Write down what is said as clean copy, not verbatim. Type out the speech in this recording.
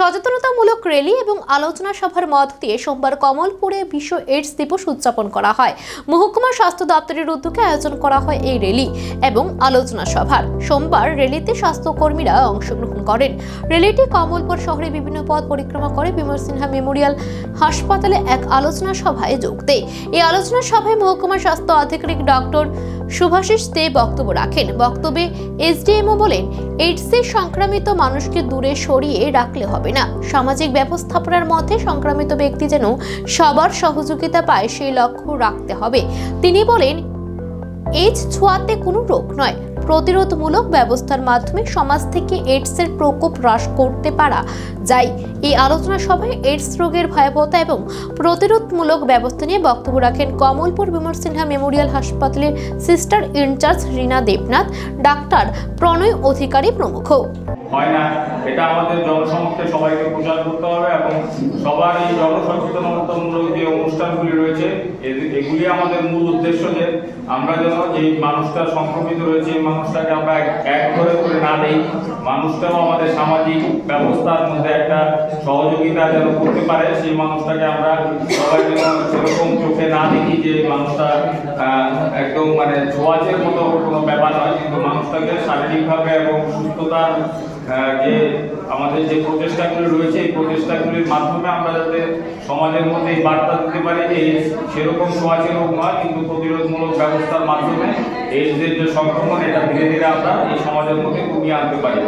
সচেতনতামূলক র্যালি এবং আলোচনা সভার মধ্য দিয়ে সোমবার কমলপুরে বিশ্ব এইডস দিবস উদযাপন করা হয়। মহকুমা স্বাস্থ্য দপ্তরের উদ্যোগে আয়োজন করা হয় এই র্যালি এবং আলোচনা সভার। সোমবার র্যালিতে স্বাস্থ্যকর্মীরা অংশগ্রহণ করেন। র্যালিটি কমলপুর শহরে বিভিন্ন পথ পরিক্রমা করে বিমল সিনহা মেমোরিয়াল হাসপাতালে এক আলোচনা সভায় যোগ দেয়। এই আলোচনা সভায় মহকুমা স্বাস্থ্য আধিকারিক ডক্টর শুভাশিস দে বক্তব্য রাখেন। বক্তব্যে এসডিএমও বলেন, এইডসে সংক্রমিত মানুষকে দূরে সরিয়ে রাখলে হবে না, সামাজিক ব্যবস্থাপনার মধ্যে সংক্রমিত ব্যক্তি যেন সবার সহযোগিতা পায় সেই লক্ষ্য রাখতে হবে। তিনি বলেন, এইডস ছোঁয়াতে কোনো রোগ নয়, প্রতিরোধমূলক ব্যবস্থার মাধ্যমে সমাজ থেকে এইডসের প্রকোপ হ্রাস করতে পারা যায়। এই আলোচনা সভায় এইডস রোগের ভয়াবহতা এবং প্রতিরোধমূলক ব্যবস্থা নিয়ে বক্তব্য রাখেন কমলপুর বিমল সিনহা মেমোরিয়াল হাসপাতালের sister in charge Rina Debnath, doctor Pranay Adhikari প্রমুখ। হয় না, এটা আমাদের জনসমক্ষে সবাইকে প্রচার করতে হবে এবং সবার এই জনসচেতনতামূলক যে অনুষ্ঠানগুলি রয়েছে এগুলি আমাদের মূল উদ্দেশ্য, যে আমরা যেন এই মানুষটা সংক্রমিত রয়েছে এই মানুষটাকে আমরা এক করে না দেই, মানুষটাও আমাদের সামাজিক ব্যবস্থার মধ্যে একটা সহযোগিতা যেন করতে পারে, সেই মানুষটাকে আমরা সবাই যেন সেরকম চোখে না দেখি যে মানুষটা একদম ছোঁয়াচের মতো কোনো ব্যাপার নয়, কিন্তু মানুষটাকে শারীরিকভাবে এবং সুস্থতার যে আমাদের যে প্রচেষ্টাগুলি রয়েছে এই প্রচেষ্টাগুলির মাধ্যমে আমরা যাতে সমাজের মধ্যে এই বার্তা দিতে পারি যে সেরকম ছোঁয়াচে রোগ নয়, কিন্তু প্রতিরোধমূলক ব্যবস্থার মাধ্যমে এইডসের যে সংক্রমণ এটা ধীরে ধীরে আমরা এই সমাজের মধ্যে কমিয়ে আনতে পারি।